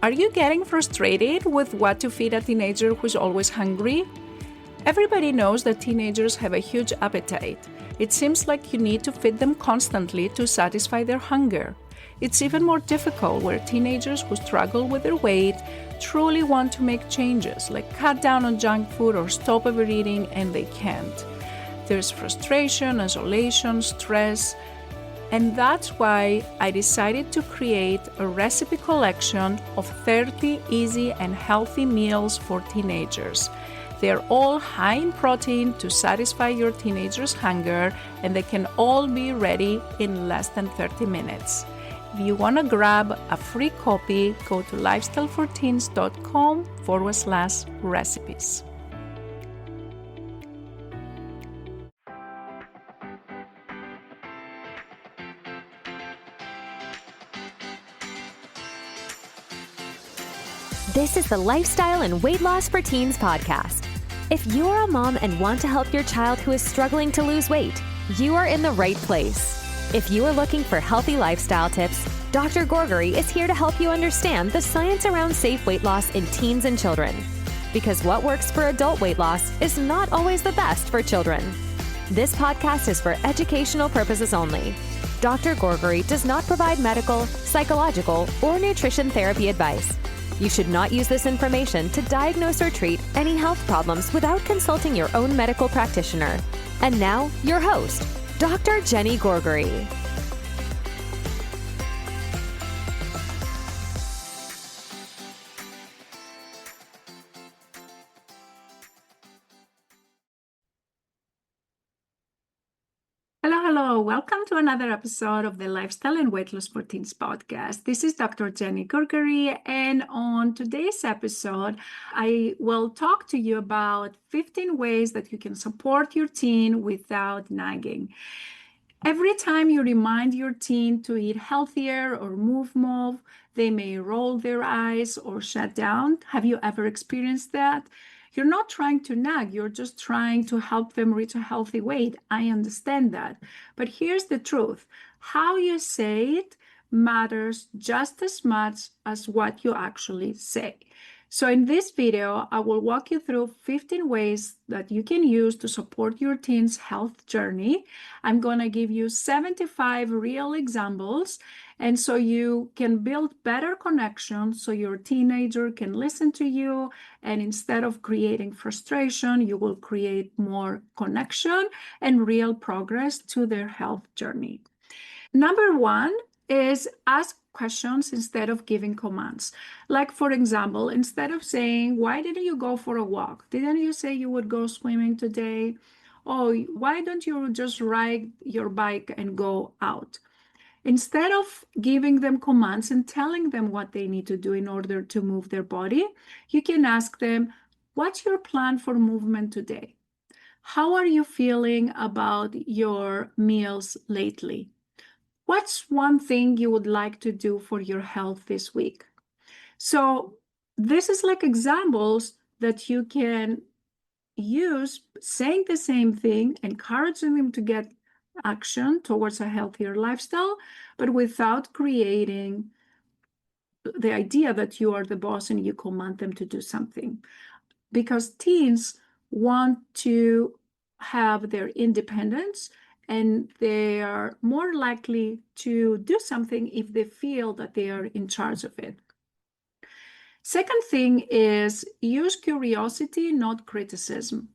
Are you getting frustrated with what to feed a teenager who's always hungry? Everybody knows that teenagers have a huge appetite. It seems like you need to feed them constantly to satisfy their hunger. It's even more difficult where teenagers who struggle with their weight truly want to make changes, like cut down on junk food or stop overeating, and they can't. There's frustration, isolation, stress, and that's why I decided to create a recipe collection of 30 easy and healthy meals for teenagers. They're all high in protein to satisfy your teenager's hunger, and they can all be ready in less than 30 minutes. If you want to grab a free copy, go to lifestyleforteens.com/recipes. This is the Lifestyle and Weight Loss for Teens podcast. If you're a mom and want to help your child who is struggling to lose weight, you are in the right place. If you are looking for healthy lifestyle tips, Dr. Gourgari is here to help you understand the science around safe weight loss in teens and children. Because what works for adult weight loss is not always the best for children. This podcast is for educational purposes only. Dr. Gourgari does not provide medical, psychological, or nutrition therapy advice. You should not use this information to diagnose or treat any health problems without consulting your own medical practitioner. And now, your host, Dr. Jenny Gourgari. Hello. Welcome to another episode of the Lifestyle and Weight Loss for Teens podcast. This is Dr. Jenny Gourgari, and on today's episode, I will talk to you about 15 ways that you can support your teen without nagging. Every time you remind your teen to eat healthier or move more, they may roll their eyes or shut down. Have you ever experienced that? You're not trying to nag, you're just trying to help them reach a healthy weight. I understand that. But here's the truth. How you say it matters just as much as what you actually say. So in this video, I will walk you through 15 ways that you can use to support your teen's health journey. I'm going to give you 75 real examples, and so you can build better connections so your teenager can listen to you, and instead of creating frustration, you will create more connection and real progress to their health journey. Number one is ask questions instead of giving commands. Like, for example, instead of saying, why didn't you go for a walk? Didn't you say you would go swimming today? Oh, why don't you just ride your bike and go out? Instead of giving them commands and telling them what they need to do in order to move their body, you can ask them, what's your plan for movement today? How are you feeling about your meals lately? What's one thing you would like to do for your health this week? So this is like examples that you can use, saying the same thing, encouraging them to get action towards a healthier lifestyle, but without creating the idea that you are the boss and you command them to do something. Because teens want to have their independence, and they are more likely to do something if they feel that they are in charge of it. Second thing is use curiosity, not criticism.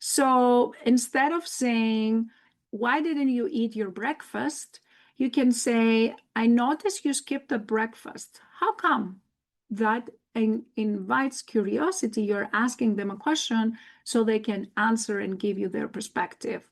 So instead of saying, why didn't you eat your breakfast? You can say, I noticed you skipped the breakfast. How come? That invites curiosity. You're asking them a question so they can answer and give you their perspective.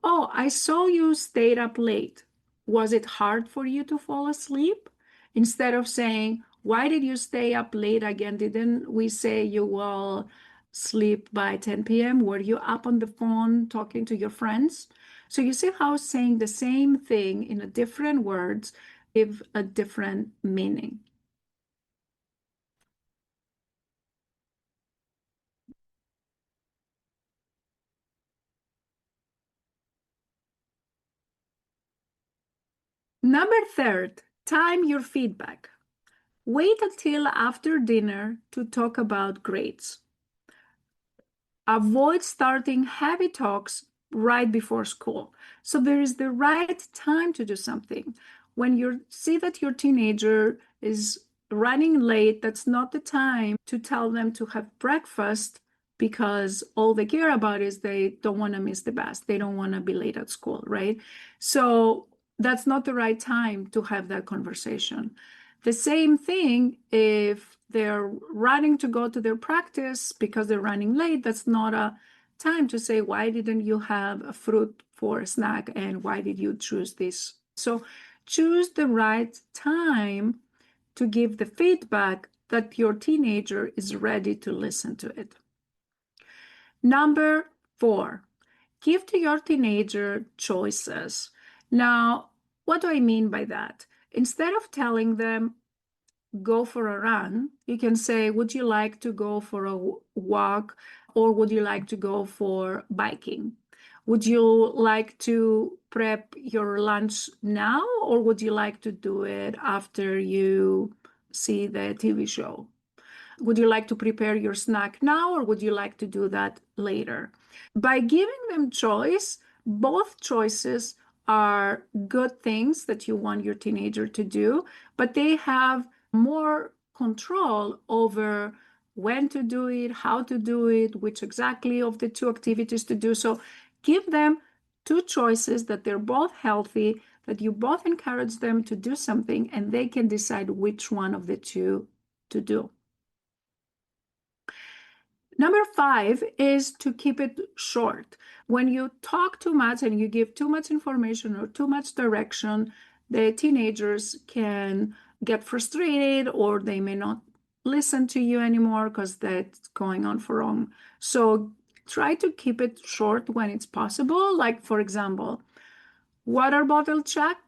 Oh, I saw you stayed up late. Was it hard for you to fall asleep? Instead of saying, why did you stay up late again? Didn't we say you will sleep by 10 p.m.? Were you up on the phone talking to your friends? So you see how saying the same thing in a different words give a different meaning. Number third, time your feedback. Wait until after dinner to talk about grades. Avoid starting heavy talks right before school. So there is the right time to do something. When you see that your teenager is running late, that's not the time to tell them to have breakfast because all they care about is they don't want to miss the bus. They don't want to be late at school, right? So that's not the right time to have that conversation. The same thing if they're running to go to their practice because they're running late, that's not a time to say, why didn't you have a fruit for a snack and why did you choose this? So choose the right time to give the feedback that your teenager is ready to listen to it. Number 4, give to your teenager choices. Now, what do I mean by that? Instead of telling them, go for a run, you can say, would you like to go for a walk or would you like to go for biking? Would you like to prep your lunch now or would you like to do it after you see the TV show? Would you like to prepare your snack now or would you like to do that later? By giving them choice, both choices are good things that you want your teenager to do, but they have more control over when to do it, how to do it, which exactly of the two activities to do. So give them two choices that they're both healthy, that you both encourage them to do something, and they can decide which one of the two to do. Number 5 is to keep it short. When you talk too much and you give too much information or too much direction, the teenagers can get frustrated or they may not listen to you anymore because that's going on for long. So try to keep it short when it's possible. Like, for example, water bottle check.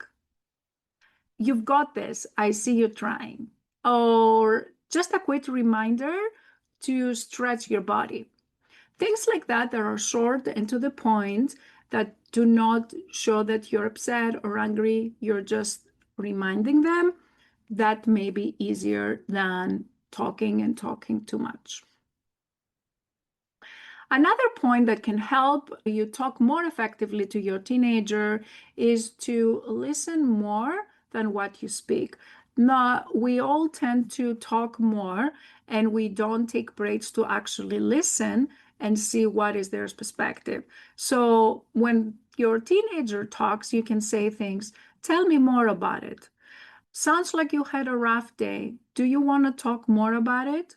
You've got this. I see you trying. Or just a quick reminder to stretch your body. Things like that are short and to the point that do not show that you're upset or angry. You're just reminding them. That may be easier than talking and talking too much. Another point that can help you talk more effectively to your teenager is to listen more than what you speak. Now, we all tend to talk more and we don't take breaks to actually listen and see what is their perspective. So when your teenager talks, you can say things, tell me more about it. Sounds like you had a rough day. Do you want to talk more about it?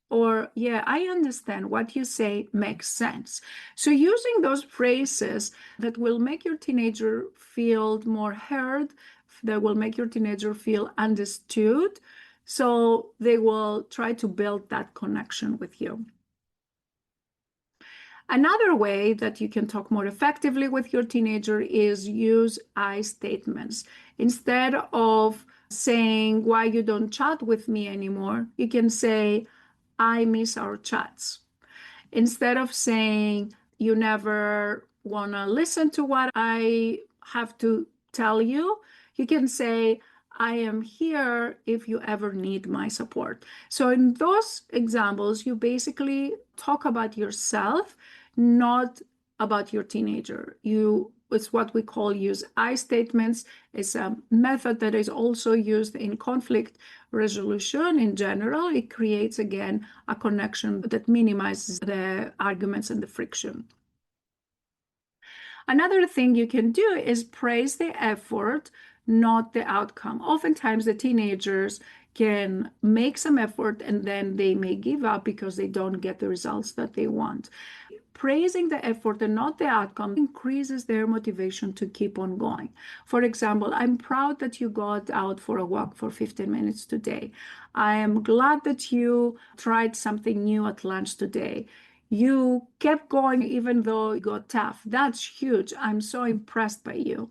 Or, yeah, I understand what you say makes sense. So, using those phrases that will make your teenager feel more heard, that will make your teenager feel understood, so they will try to build that connection with you. Another way that you can talk more effectively with your teenager is use I statements. Instead of saying why you don't chat with me anymore, you can say, I miss our chats. Instead of saying you never want to listen to what I have to tell you, you can say, I am here if you ever need my support. So in those examples, you basically talk about yourself, not about your teenager. It's what we call use I statements. It's a method that is also used in conflict resolution in general. It creates, again, a connection that minimizes the arguments and the friction. Another thing you can do is praise the effort, not the outcome. Oftentimes, the teenagers can make some effort and then they may give up because they don't get the results that they want. Praising the effort and not the outcome increases their motivation to keep on going. For example, I'm proud that you got out for a walk for 15 minutes today. I am glad that you tried something new at lunch today. You kept going even though it got tough. That's huge. I'm so impressed by you.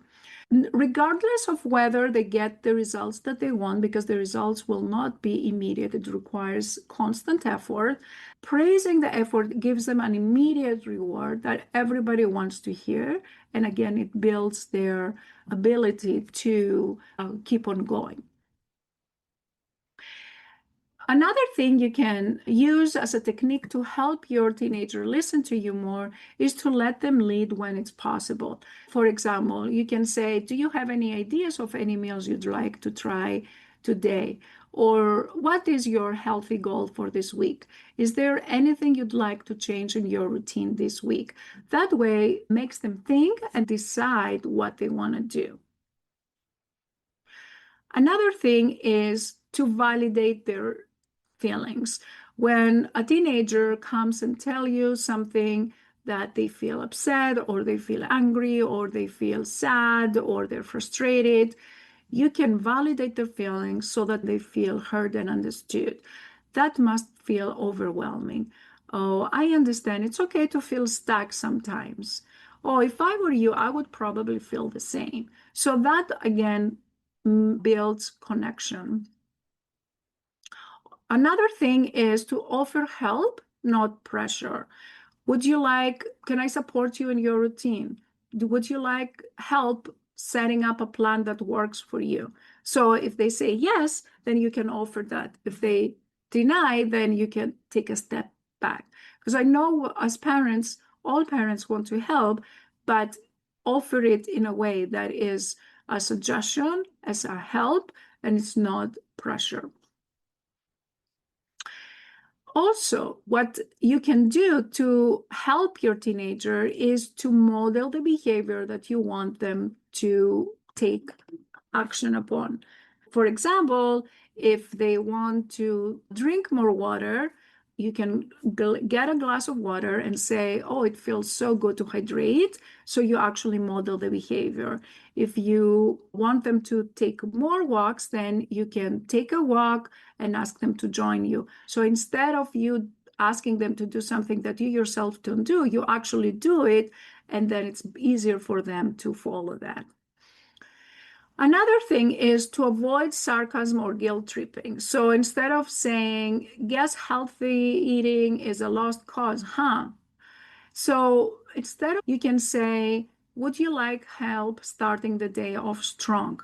Regardless of whether they get the results that they want, because the results will not be immediate, it requires constant effort. Praising the effort gives them an immediate reward that everybody wants to hear. And again, it builds their ability to keep on going. Another thing you can use as a technique to help your teenager listen to you more is to let them lead when it's possible. For example, you can say, "Do you have any ideas of any meals you'd like to try today?" Or, "What is your healthy goal for this week? Is there anything you'd like to change in your routine this week?" That way, it makes them think and decide what they want to do. Another thing is to validate their feelings. When a teenager comes and tell you something that they feel upset or they feel angry or they feel sad or they're frustrated, you can validate their feelings so that they feel heard and understood. That must feel overwhelming. "Oh, I understand. It's okay to feel stuck sometimes." "Oh, if I were you, I would probably feel the same." So that again builds connection. Another thing is to offer help, not pressure. Can I support you in your routine? Would you like help setting up a plan that works for you? So if they say yes, then you can offer that. If they deny, then you can take a step back. Because I know as parents, all parents want to help, but offer it in a way that is a suggestion, as a help, and it's not pressure. Also, what you can do to help your teenager is to model the behavior that you want them to take action upon. For example, if they want to drink more water, you can get a glass of water and say, "Oh, it feels so good to hydrate." So you actually model the behavior. If you want them to take more walks, then you can take a walk and ask them to join you. So instead of you asking them to do something that you yourself don't do, you actually do it, and then it's easier for them to follow that. Another thing is to avoid sarcasm or guilt tripping. So instead of saying, "Guess healthy eating is a lost cause, huh?" So instead, you can say, "Would you like help starting the day off strong?"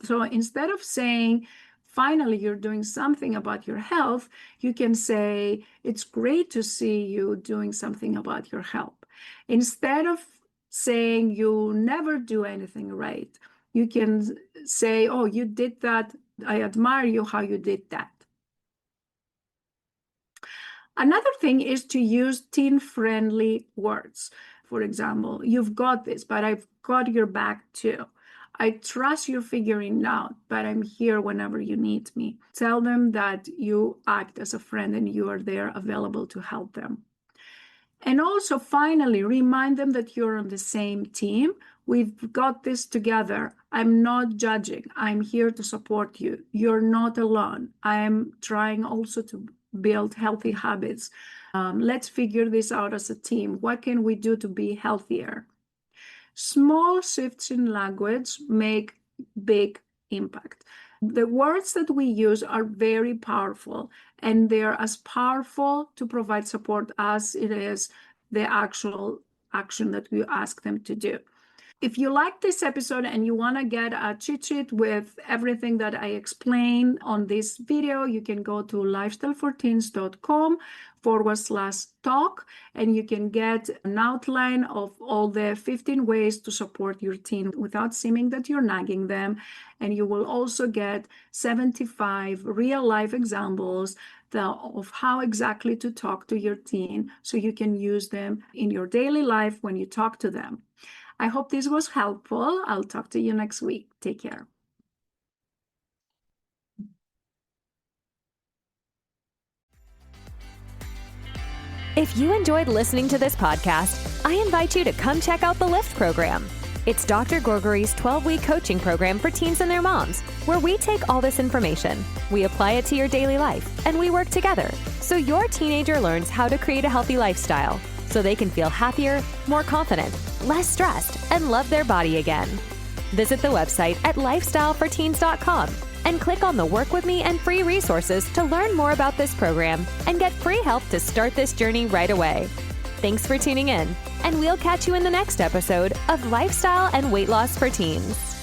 So instead of saying, "Finally, you're doing something about your health," you can say, "It's great to see you doing something about your health." Instead of saying, "You never do anything right," you can say, "Oh, you did that. I admire you how you did that." Another thing is to use teen-friendly words. For example, "You've got this, but I've got your back too." "I trust you're figuring it out, but I'm here whenever you need me." Tell them that you act as a friend and you are there available to help them. And also, finally, remind them that you're on the same team. We've got this together. I'm not judging. I'm here to support you. You're not alone. I'm trying also to build healthy habits. Let's figure this out as a team. What can we do to be healthier? Small shifts in language make big impact. The words that we use are very powerful, and they're as powerful to provide support as it is the actual action that we ask them to do. If you like this episode and you want to get a cheat sheet with everything that I explained on this video, you can go to lifestyleforteens.com/talk, and you can get an outline of all the 15 ways to support your teen without seeming that you're nagging them. And you will also get 75 real-life examples of how exactly to talk to your teen so you can use them in your daily life when you talk to them. I hope this was helpful. I'll talk to you next week. Take care. If you enjoyed listening to this podcast, I invite you to come check out the LIFT program. It's Dr. Gourgari's 12-week coaching program for teens and their moms, where we take all this information, we apply it to your daily life, and we work together so your teenager learns how to create a healthy lifestyle so they can feel happier, more confident, less stressed, and love their body again. Visit the website at lifestyleforteens.com and click on the Work With Me and free resources to learn more about this program and get free help to start this journey right away. Thanks for tuning in, and we'll catch you in the next episode of Lifestyle and Weight Loss for Teens.